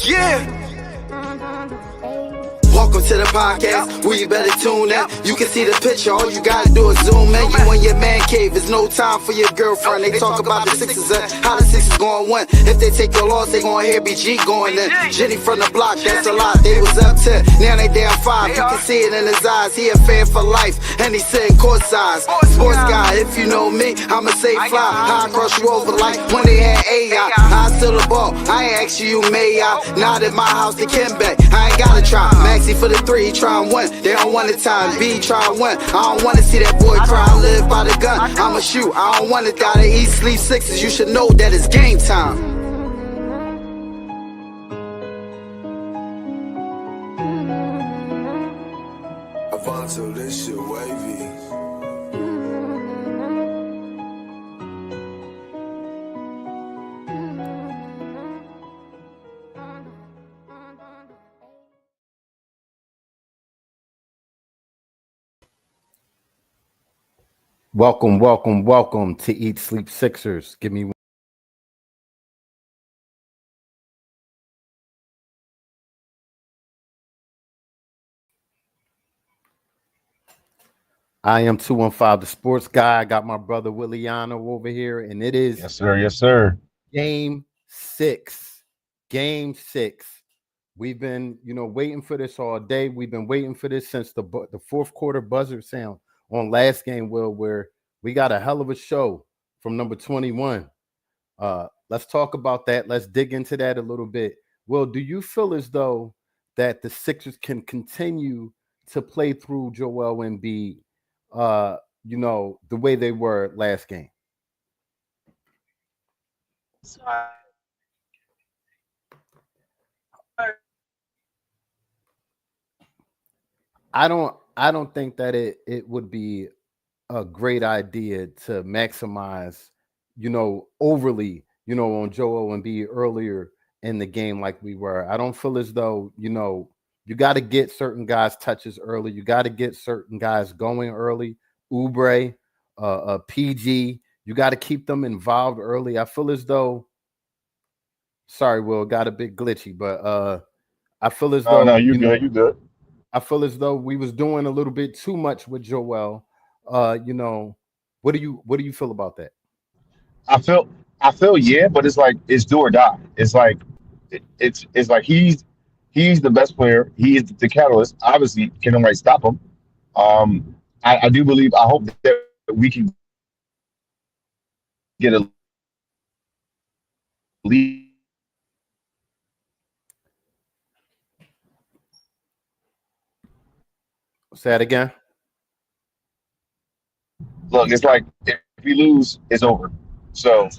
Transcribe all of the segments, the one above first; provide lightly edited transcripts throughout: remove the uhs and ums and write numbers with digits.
Yeah. Welcome to the podcast, where you better tune in. You can see the picture, all you gotta do is zoom in. You in your man cave, it's no time for your girlfriend. They talk about the Sixers and how the Sixers gon' win. If they take your loss, they gon' hear BG going in. Jenny from the block, that's a lot. They was up 10, now they down 5. You can see it in his eyes, he a fan for life, and he sitting courtside. Sports guy, if you know me, I'ma say fly. How I cross you over like when they had AI. I still the ball, I ain't ask you, may I? Not at my house, the Kimbe, I ain't gotta try. Maxi for the 3, he try and win. They don't want the time. B try and win. I don't wanna see that boy cry. I live by the gun. I'ma shoot. I don't wanna die to eat, sleep Sixers. You should know that it's game time. Avanto, this shit wavy. Welcome to Eat Sleep Sixers. Give me one. I am 215, the sports guy. I got my brother Williano over here, and it is yes, sir. Game 6. Game 6. We've been, waiting for this all day. We've been waiting for this since the fourth quarter buzzer sound on last game, Will, where we got a hell of a show from number 21. Let's talk about that. Let's dig into that a little bit. Will, do you feel as though that the Sixers can continue to play through Joel Embiid, the way they were last game? I don't think that it would be a great idea to maximize, overly, on Joel Embiid earlier in the game like we were. I don't feel as though, you got to get certain guys touches early. You got to get certain guys going early. Oubre, PG, you got to keep them involved early. I feel as though, sorry, Will, got a bit glitchy, but I feel as though you good. I feel as though we was doing a little bit too much with Joel. What do you feel about that? I feel yeah, but it's like it's do or die. It's like it's like he's the best player. He is the catalyst. Obviously, can nobody stop him? I do believe. I hope that we can get a lead. Say that again. Look, it's like if we lose, it's over. So,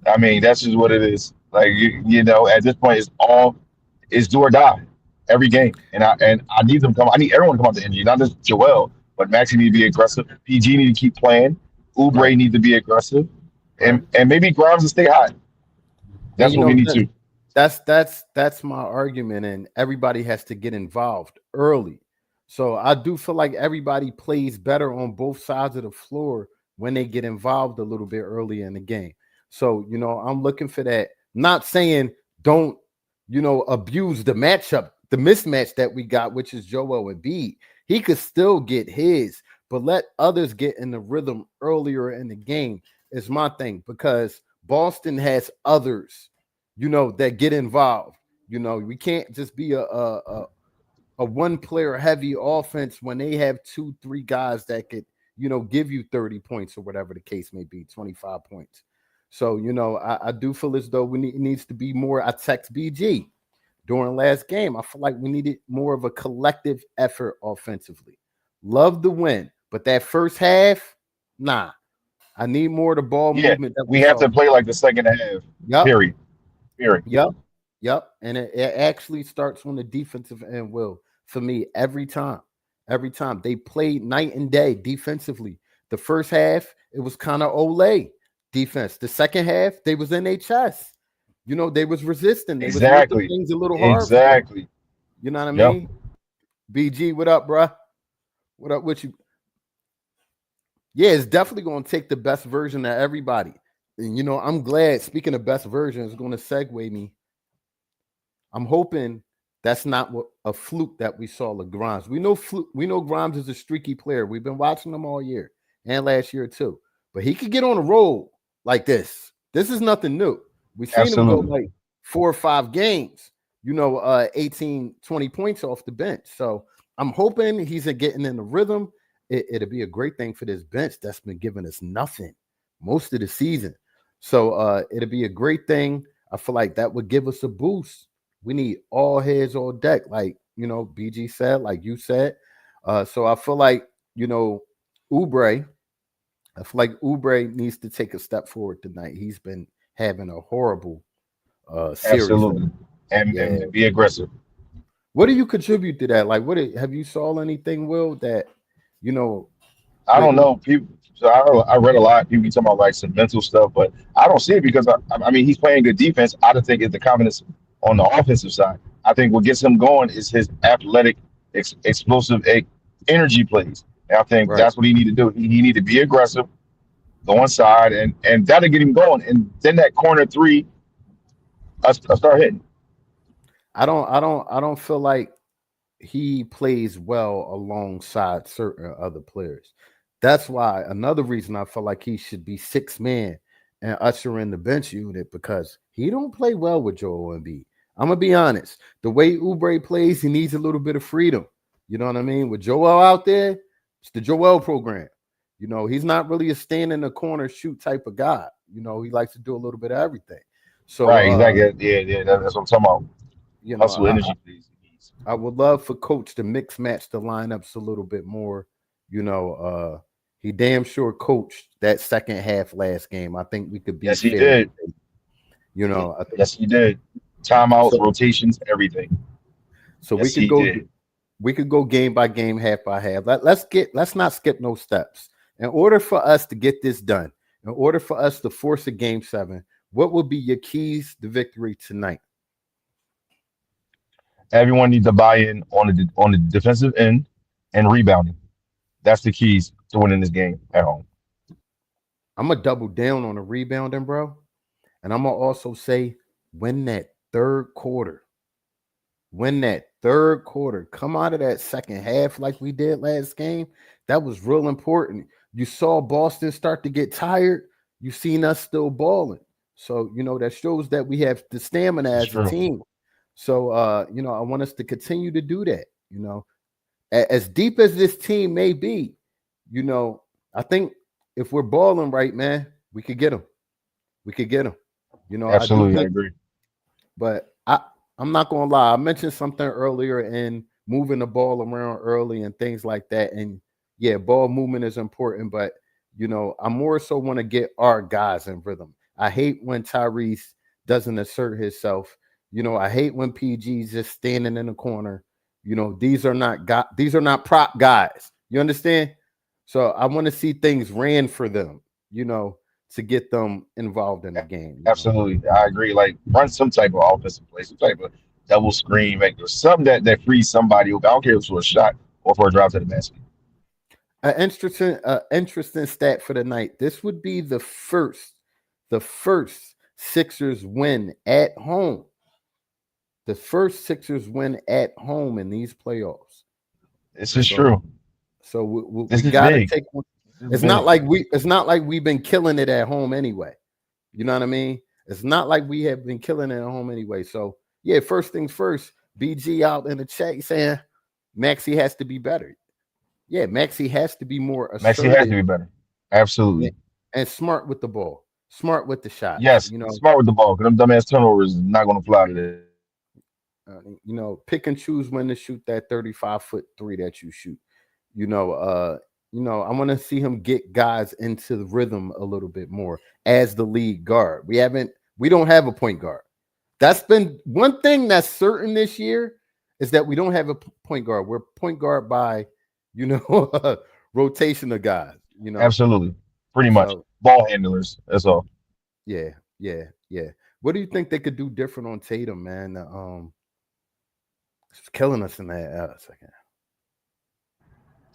I mean, that's just what it is. Like at this point, it's do or die every game. And I need them to come. I need everyone to come out to energy, not just Joel, but Maxi need to be aggressive. PG need to keep playing. Oubre need to be aggressive, and maybe Grimes to stay hot. That's what we need to. That's my argument, and everybody has to get involved early. So I do feel like everybody plays better on both sides of the floor when they get involved a little bit early in the game. So, I'm looking for that. Not saying don't, abuse the matchup, the mismatch that we got, which is Joel Embiid. He could still get his, but let others get in the rhythm earlier in the game is my thing, because Boston has others, that get involved. We can't just be a one player heavy offense when they have 2-3 guys that could, give you 30 points or whatever the case may be, 25 points. So, I do feel as though it needs to be more. I text BG during last game. I feel like we needed more of a collective effort offensively. Love the win, but that first half, nah. I need more of the ball movement. That we have to play like the second half. Yep. Period. Yep. And it actually starts on the defensive end, Will, for me, every time. They played night and day defensively. The first half, it was kind of Olay defense. The second half, they was in their chest. They was resisting. They was making things a little hard. Exactly. You know what I mean? BG, what up, bruh? What up with you? Yeah, it's definitely going to take the best version of everybody. And, I'm glad, speaking of best version, it's going to segue me I'm hoping that's not what a fluke that we saw with Grimes. We know Grimes is a streaky player. We've been watching him all year and last year too. But he could get on a roll like this. This is nothing new. We've seen him go Absolutely. like 4 or 5 games, 18, 20 points off the bench. So I'm hoping he's getting in the rhythm. It'll be a great thing for this bench that's been giving us nothing most of the season. So it'll be a great thing. I feel like that would give us a boost. We need all heads on deck, like BG said, like you said. So I feel like Oubre. I feel like Oubre needs to take a step forward tonight. He's been having a horrible series. Absolutely. And be aggressive. What do you contribute to that? Like, have you saw anything, Will, that I don't know. People. So I read a lot. People be talking about like some mental stuff, but I don't see it because I mean he's playing good defense. I don't think it's the confidence on the offensive side. I think what gets him going is his athletic, explosive energy plays. And I think right? that's what he need to do. He need to be aggressive, go inside, and that'll get him going. And then that corner three, I start hitting. I don't feel like he plays well alongside certain other players. That's why another reason I feel like he should be 6 man and usher in the bench unit because he don't play well with Joel Embiid. I'm gonna be honest. The way Oubre plays, he needs a little bit of freedom. You know what I mean? With Joel out there, it's the Joel program. He's not really a stand in the corner shoot type of guy. He likes to do a little bit of everything. So Right, exactly. Yeah, that's what I'm talking about. you know, Hustle I, energy, please. I would love for coach to mix match the lineups a little bit more. He damn sure coached that second half last game. I think we could be Yes, he fair. did. I think Yes, he did. Timeouts, so. rotations, everything. So Yes, we he could go. did. We could go game by game, half by half. Let's not skip no steps. In order for us to get this done, in order for us to force a game 7, what would be your keys to victory tonight? Everyone needs to buy in on the defensive end and rebounding. That's the keys to winning this game at home. I'm gonna double down on the rebounding, bro, and I'm gonna also say win that third quarter. Win that third quarter. Come out of that second half like we did last game. That was real important. You saw Boston start to get tired. You seen us still balling. So, that shows that we have the stamina That's as a true. team. So, I want us to continue to do that. As deep as this team may be, I think if we're balling right, man, we could get them. We could get them. I do Absolutely, I think, agree. but I'm not gonna lie. I mentioned something earlier in moving the ball around early and things like that. And yeah, ball movement is important, but I more so want to get our guys in rhythm. I hate when Tyrese doesn't assert himself. I hate when PG's just standing in the corner. These are not prop guys. You understand? So I want to see things ran for them, to get them involved in the game. Absolutely, I agree. Like run some type of offensive play, some type of double screen, make something that frees somebody open. I don't care if it's for a shot or for a drive to the basket. An interesting stat for the night. This would be the first Sixers win at home. The first Sixers win at home in these playoffs. This is So, true. so we This is got to big. take one. This is It's not big. like we've been killing it at home anyway. You know what I mean? It's not like we have been killing it at home anyway. So yeah, first things first. BG out in the chat saying Maxey has to be better. Yeah, Maxey has to be more Maxie has to assertive be better. Absolutely. and smart with the ball, smart with the shots. Yes, smart with the ball because them dumbass turnovers is not going to fly today. Pick and choose when to shoot that 35-foot three that you shoot. I want to see him get guys into the rhythm a little bit more as the lead guard. We don't have a point guard. That's been one thing that's certain this year is that we don't have a point guard. We're point guard by, rotation of guys, Absolutely. Pretty much. So Ball handlers. That's all. yeah. What do you think they could do different on Tatum, man? It's killing us in that second.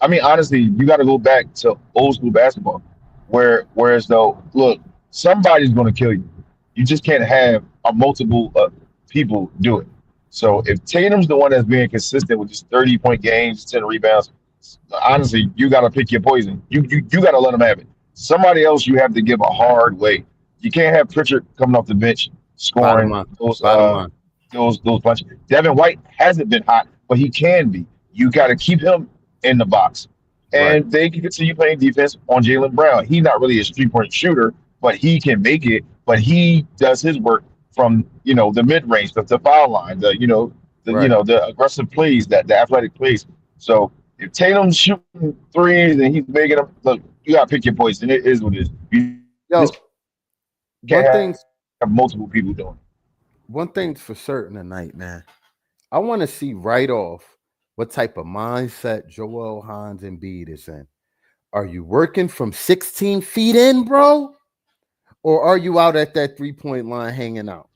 I mean, honestly, you got to go back to old school basketball, whereas though, look, somebody's going to kill you. You just can't have a multiple people do it. So if Tatum's the one that's being consistent with just 30-point games, 10 rebounds, honestly, you got to pick your poison. You got to let him have it. Somebody else you have to give a hard way. You can't have Pritchard coming off the bench Bottom scoring line. Bottom line. those punches. Devin White hasn't been hot, but he can be. You got to keep him in the box, Right. and they can continue playing defense on Jaylen Brown. He's not really a 3-point shooter, but he can make it. But he does his work from the mid range, the foul line, Right. the aggressive plays, the athletic plays. So if Tatum's shooting threes and he's making them, look, you gotta pick your poison. It is what it is. You Yo, just one can't thing have multiple people doing it. one thing's for certain tonight, man. I want to see right off what type of mindset Joel Hines and Embiid is in. Are you working from 16 feet in, bro? Or are you out at that 3-point line hanging out?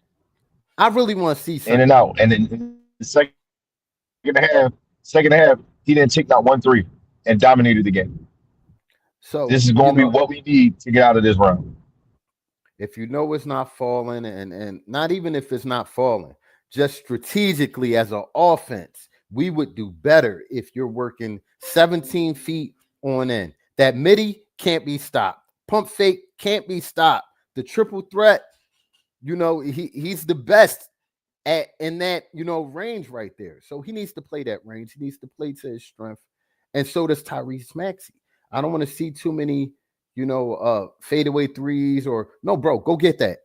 I really want to see In and something. out. And then the second half, he didn't take not 1 3 and dominated the game. So, This is going to be what we need to get out of this round. if you know it's not falling, and not even if it's not falling, just strategically as an offense, we would do better if you're working 17 feet on in. That midi can't be stopped. Pump fake can't be stopped. The triple threat, he's the best in that range right there. So he needs to play that range. He needs to play to his strength, and so does Tyrese Maxey. I don't want to see too many fadeaway threes or no, bro. Go get that.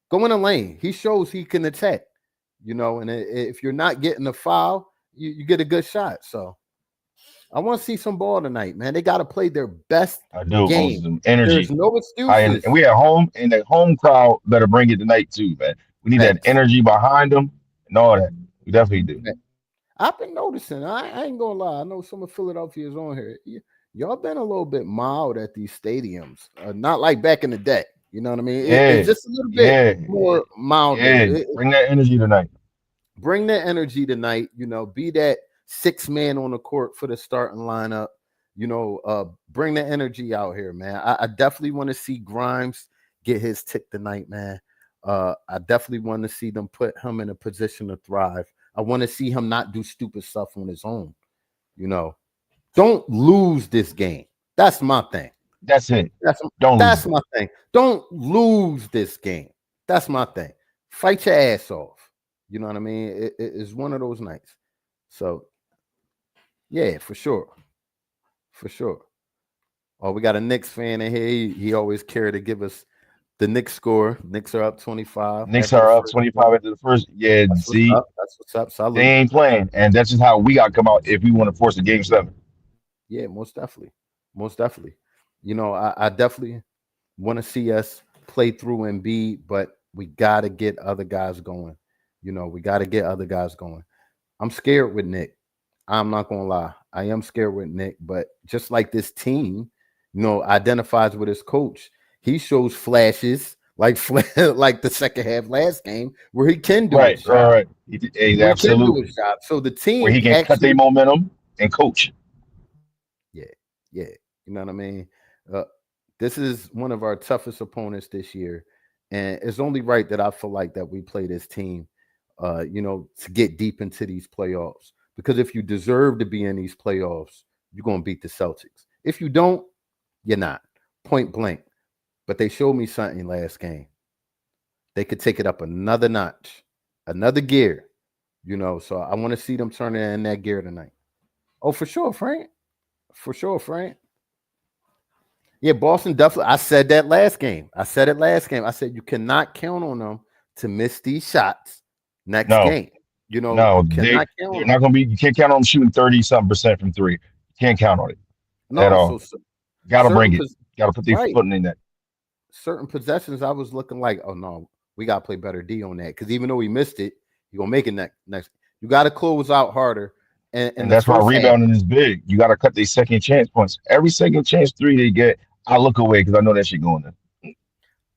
Go in a lane. He shows he can attack. And if you're not getting a foul, you get a good shot. So I want to see some ball tonight, man. They got to play their best I do. game. Some energy. There's no And excuses. we at home, and the home crowd better bring it tonight too, man. We need that Facts. energy behind them and all that. We definitely do. I've been noticing. I ain't gonna lie. I know some of Philadelphia is on here. Y'all been a little bit mild at these stadiums. Not like back in the day. You know what I mean? Yeah, It's just a little bit more milder. yeah. Bring that energy tonight. Bring that energy tonight. Be that 6 man on the court for the starting lineup. Bring the energy out here, man. I definitely want to see Grimes get his tick tonight, man. I definitely want to see them put him in a position to thrive. I want to see him not do stupid stuff on his own. Don't lose this game. That's my thing. That's it. Don't lose. My thing. Don't lose this game. That's my thing. Fight your ass off. You know what I mean? It's one of those nights. So, yeah, for sure. For sure. Oh, we got a Knicks fan in here. He always care to give us the Knicks score. Knicks are up 25. Knicks are up 25 after the first. Yeah, That's see, That's what's up. Salute. they ain't playing, and that's just how we got to come out if we want to force a game 7. Yeah, most definitely. Most definitely. I definitely want to see us play through Embiid, but we got to get other guys going. We got to get other guys going. I'm scared with Nick. I'm not going to lie. I am scared with Nick, but just like this team, identifies with his coach, he shows flashes like the second half last game where he can do his job. Right. He absolutely can do his job. So the team where he can cut their momentum and coach. Yeah. You know what I mean? This is one of our toughest opponents this year. And it's only right that I feel like that we play this team, to get deep into these playoffs. Because if you deserve to be in these playoffs, you're going to beat the Celtics. If you don't, you're not. Point blank. But they showed me something last game. They could take it up another notch, another gear, So I want to see them turn it in that gear tonight. Oh, for sure, Frank. For sure, Frank. Yeah, Boston definitely. I said that last game. I said you cannot count on them to miss these shots next game. No, they're not going to be. You can't count on them shooting 30-something% from 3. You can't count on it at all. Got to bring it. Got to put their foot in that. Certain possessions, I was looking like, oh no, we got to play better D on that because even though we missed it, you're gonna make it next. You got to close out harder. And that's why rebounding is big. You got to cut their second chance points. Every second chance 3 they get, I look away because I know that shit going in.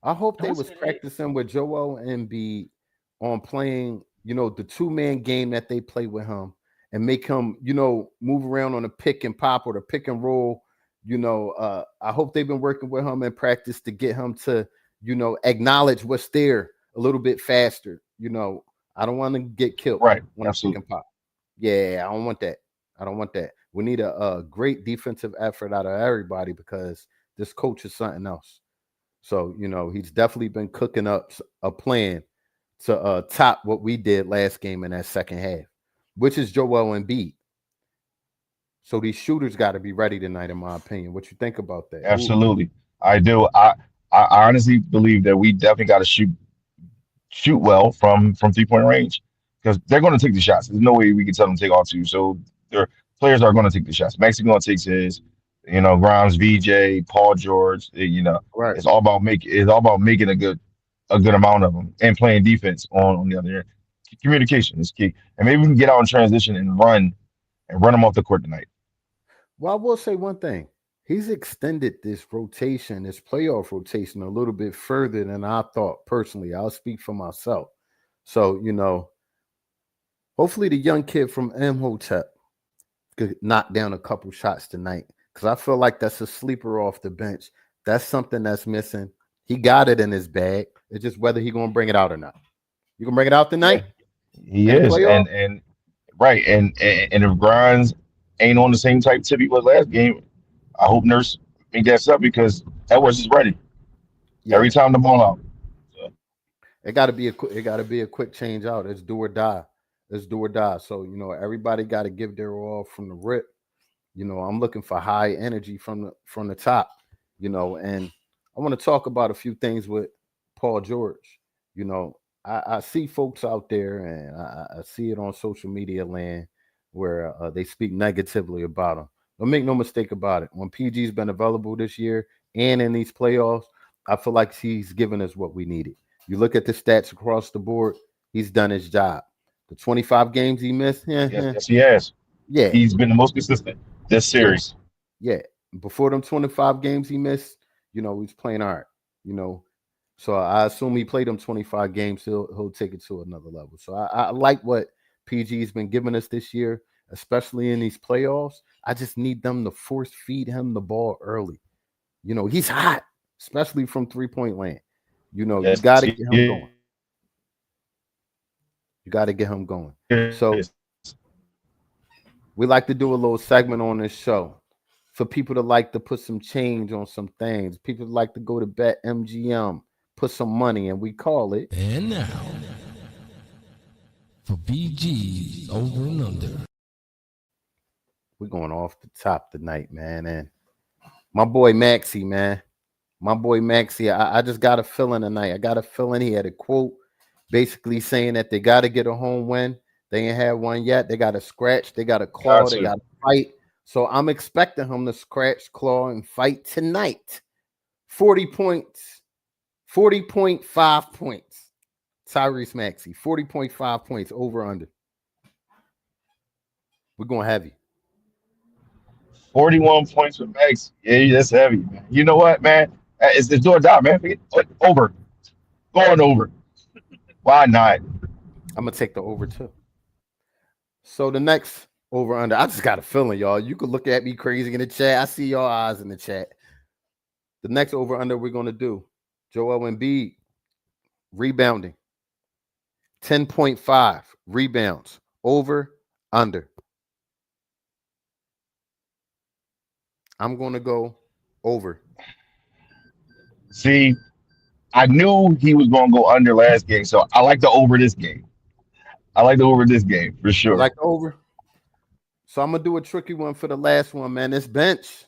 I hope they was practicing with Joel Embiid on playing, the 2-man game that they play with him and make him, move around on a pick and pop or the pick and roll. I hope they've been working with him in practice to get him to, acknowledge what's there a little bit faster. I don't want to get killed Right. when the Absolutely. chicken pop. Yeah, I don't want that. I don't want that. We need a great defensive effort out of everybody because this coach is something else. So, he's definitely been cooking up a plan to top what we did last game in that second half, which is Joel Embiid. So these shooters got to be ready tonight, in my opinion. What you think about that? Absolutely. I do. I honestly believe that we definitely got to shoot well from 3 point range because they're going to take the shots. There's no way we can tell them to take all two. So their players are going to take the shots. Maxi going to take his. Grimes, VJ, Paul George. Right. It's all about making a good amount of them and playing defense on the other end. Communication is key, and maybe we can get out in transition and run them off the court tonight. Well, I will say one thing. He's extended this rotation, this playoff rotation, a little bit further than I thought personally. I'll speak for myself. So, hopefully the young kid from Imhotep could knock down a couple shots tonight because I feel like that's a sleeper off the bench. That's something that's missing. He got it in his bag. It's just whether he going to bring it out or not. You going to bring it out Yeah, tonight he in the is, playoff? and right, and if Grimes ain't on the same type tip he was last game, I hope Nurse make that up because Edwards is ready every Yeah. time the ball out. So, It got to be a quick change out. It's do or die. It's do or die. So, everybody got to give their all from the rip. I'm looking for high energy from the top, and I want to talk about a few things with Paul George. I see folks out there and I see it on social media land where they speak negatively about him. Don't make no mistake about it. When PG's been available this year and in these playoffs, I feel like he's given us what we needed. You look at the stats across the board, he's done his job. The 25 games he missed, yes, yes, he has. yeah, He's been the most consistent this yeah. series. Yeah, before them 25 games he missed, he's playing all right, you know. So I assume he played them 25 games, he'll take it to another level. So I like what PG's been giving us this year, especially in these playoffs. I just need them to force feed him the ball early. He's hot, especially from 3-point land. You Yes, got to he get him is. going. You got to get him going. So we like to do a little segment on this show for people to like to put some change on some things. People like to go to bet MGM, put some money, and we call it. And now for BG's over and under. We're going off the top tonight, man. And my boy Maxie, man. My boy Maxie, I just got a feeling tonight. I got a feeling he had a quote basically saying that they got to get a home win. They ain't had one yet. They got to scratch. They got to claw. Got They to. got to fight. So I'm expecting him to scratch, claw, and fight tonight. 40 points, 40.5 points. Tyrese Maxey, 40.5 points over under. We're going heavy. 41 points for Max. Yeah, that's heavy, man. You know what, man? It's do or die, man. Over. Going over. Why not? I'm going to take the over too. So the next over under, I just got a feeling, y'all. You could look at me crazy in the chat. I see your eyes in the chat. The next over under we're going to do, Joel Embiid rebounding. 10.5 rebounds. Over, under. I'm going to go over. See, I knew he was going to go under last game, so I like the over this game. I like the over this game for You sure. like the over? So I'm going to do a tricky one for the last one, man. This bench.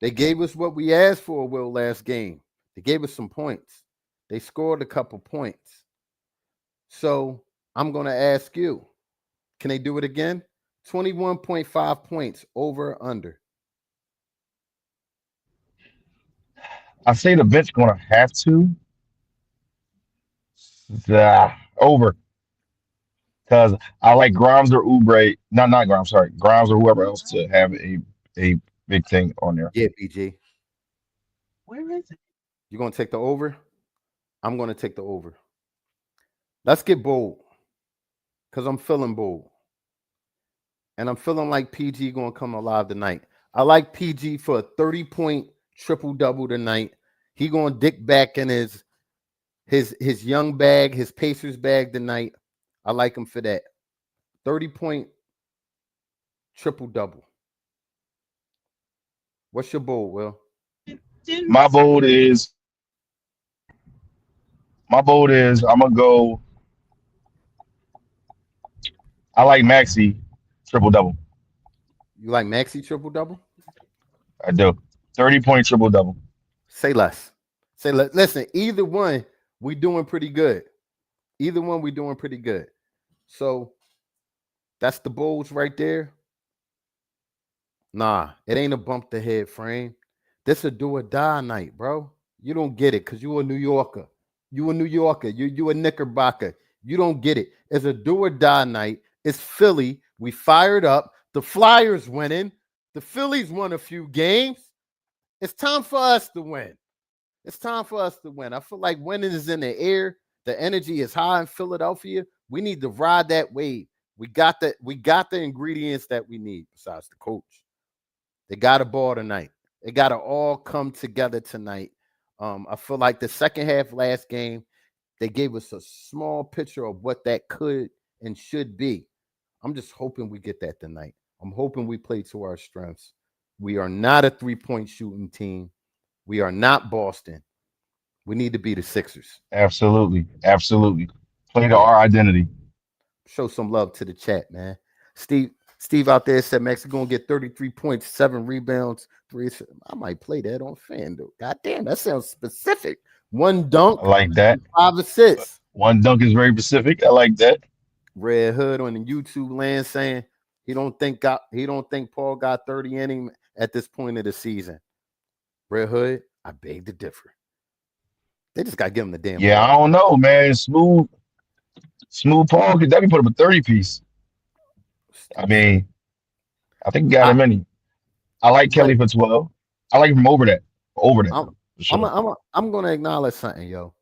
They gave us what we asked for, Will, last game. They gave us some points. They scored a couple points. So I'm going to ask you, can they do it again? 21.5 points over or under. I say the bench going to have to. Over. Because I like Grimes or Oubre. Not Grimes, sorry. Grimes or whoever else to have a big thing on there. Yeah, BG. Where is it? You going to take the over? I'm going to take the over. Let's get bold because I'm feeling bold. And I'm feeling like PG going to come alive tonight. I like PG for a 30-point triple-double tonight. He going to dick back in his his young bag, his Pacers bag tonight. I like him for that. 30-point triple-double. What's your bold, Will? My bold is I'm gonna go. I like Maxi triple double. You like Maxi triple-double? I do. 30-point triple double. Say less. Say less. Listen, either one, we doing pretty good. Either one, we doing pretty good. So that's the Bulls right there. Nah, it ain't a bump the head frame. This a do or die night, bro. You don't get it because you a New Yorker. You a New Yorker. You a Knickerbocker. You don't get it. It's a do or die night. It's Philly. We fired up. The Flyers winning. The Phillies won a few games. It's time for us to win. It's time for us to win. I feel like winning is in the air. The energy is high in Philadelphia. We need to ride that wave. We got the ingredients that we need besides the coach. They got a ball tonight. They got to all come together tonight. I feel like the second half last game, they gave us a small picture of what that could and should be. I'm just hoping we get that tonight. I'm hoping we play to our strengths. We are not a three-point shooting team. We are not Boston. We need to be the Sixers. Absolutely. Absolutely. Play to Yeah. our identity. Show some love to the chat, man. Steve out there said Max is going to get 33 points, 7 rebounds, 3. I might play that on FanDuel. God damn, that sounds specific. 1 dunk, I like that. 5 assists. One dunk is very specific. I like that. Red Hood on the YouTube land saying he don't think Paul got 30 in him at this point of the season. Red Hood, I beg to differ. They just got to give him the damn Yeah, ball. I don't know, man. Smooth Paul could definitely put up a 30 piece. I mean, I think he got him any. I like Kelly for 12. I like him over that. Over that. For sure. I'm going to acknowledge something, yo.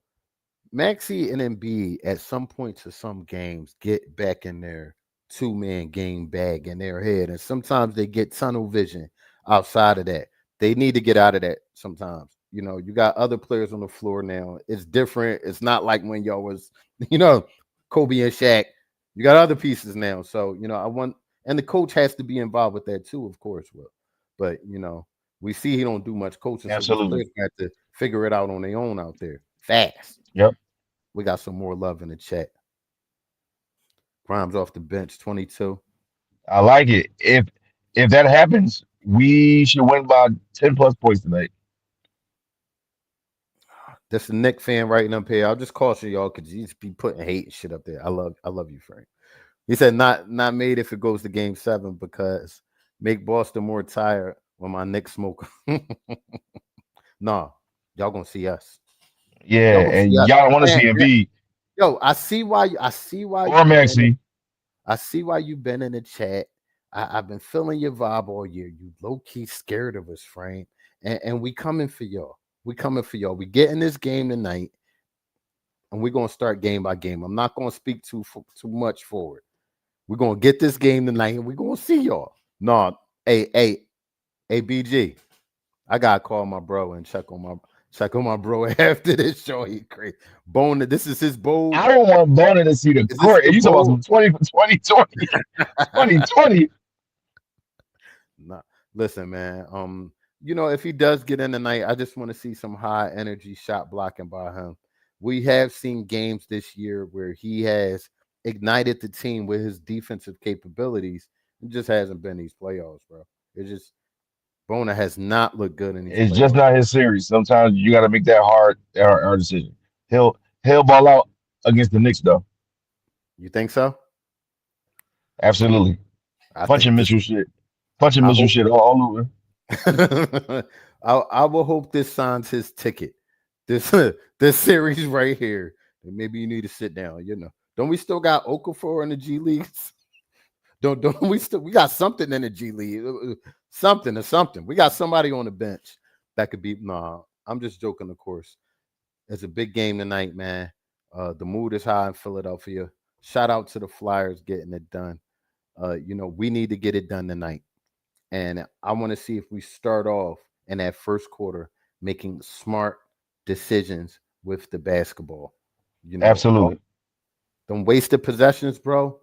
Maxey and Embiid at some point to some games get back in their 2-man game bag in their head, and sometimes they get tunnel vision outside of that. They need to get out of that sometimes. You know, you got other players on the floor now. It's different. It's not like when y'all was, Kobe and Shaq. You got other pieces now. So, and the coach has to be involved with that too, of course, Will. But, we see he don't do much coaching. Absolutely. So these players have to figure it out on their own out there fast. Yep. We got some more love in the chat. Grimes off the bench, 22. I like it. If that happens, we should win by 10 plus points tonight. That's a Nick fan writing up here. I'll just caution y'all because you just be putting hate and shit up there. I love you, Frank. He said not made if it goes to game 7 because make Boston more tired when my Knicks smoke. Nah, y'all gonna see us. Yeah, and y'all don't want to see Embiid. Yo, I see why Or Maxey. I see why you've been in the chat. I've been feeling your vibe all year. You low-key scared of us, Frank. And we coming for y'all. We coming for y'all. We get in this game tonight, and we're gonna start game by game. I'm not gonna speak too much forward. We're gonna get this game tonight, and we're gonna see y'all. No, hey, BG. I gotta call my bro and check on my bro after this show. He crazy. Bone, this is his bold. I don't want Boner to see the court. You talking about some 2020. 2020. Nah, listen, man. If he does get in tonight, I just want to see some high energy shot blocking by him. We have seen games this year where he has ignited the team with his defensive capabilities. It just hasn't been these playoffs, bro. It's just Bona has not looked good in these playoffs. It's just not his series. Sometimes you got to make that hard decision. He'll ball out against the Knicks, though. You think so? Absolutely. Punching Mitchell shit. Punching Mitchell shit all over. I will hope this signs his ticket. This series right here. Maybe you need to sit down. Don't we still got Okafor in the G Leagues? Don't we still? We got something in the G League. Something. We got somebody on the bench that could be. Nah, I'm just joking. Of course, it's a big game tonight, man. The mood is high in Philadelphia. Shout out to the Flyers getting it done. We need to get it done tonight. And I want to see if we start off in that first quarter making smart decisions with the basketball. You know, Absolutely. them wasted possessions, bro.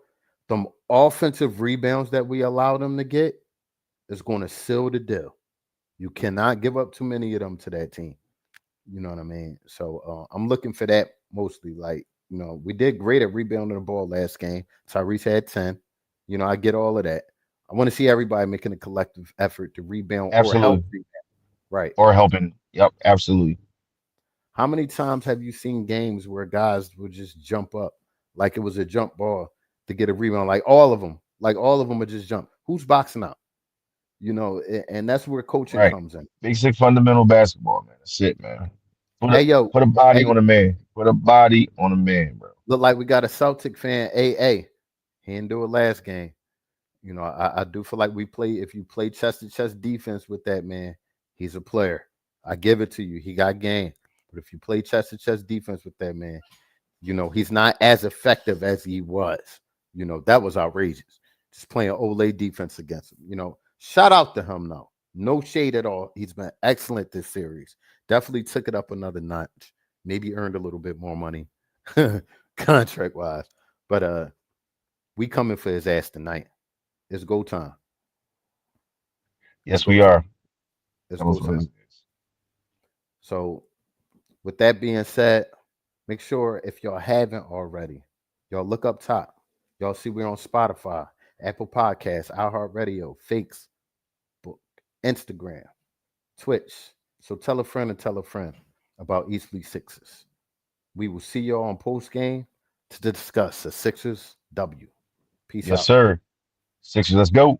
Them offensive rebounds that we allow them to get is going to seal the deal. You cannot give up too many of them to that team. You know what I mean? So I'm looking for that mostly. Like, we did great at rebounding the ball last game. Tyrese had 10. I get all of that. I want to see everybody making a collective effort to rebound or help Absolutely. rebound. Right. Or helping. Yep. Absolutely. How many times have you seen games where guys would just jump up like it was a jump ball to get a rebound? Like all of them would just jump. Who's boxing out? And that's where coaching Right. comes in. Basic fundamental basketball, man. That's it, man. Put a Hey, yo, put a body hey, on a man. Put a body on a man, bro. look like we got a Celtic fan. AA. He didn't do it last game. I do feel like if you play chest to chest defense with that man, he's a player. I give it to you. He got game. But if you play chest to chest defense with that man, he's not as effective as he was. That was outrageous. Just playing Olay defense against him. Shout out to him, though. No shade at all. He's been excellent this series. Definitely took it up another notch. Maybe earned a little bit more money contract wise. But we coming for his ass tonight. It's go time. It's Yes, go we time. are. It's That was go what it time. is. So, with that being said, make sure if y'all haven't already, y'all look up top. Y'all see we're on Spotify, Apple Podcasts, iHeartRadio, Facebook, Instagram, Twitch. So tell a friend and tell a friend about East Fleet Sixers. We will see y'all on post game to discuss the Sixers W. Peace Yes, out. sir. Sixers, let's go.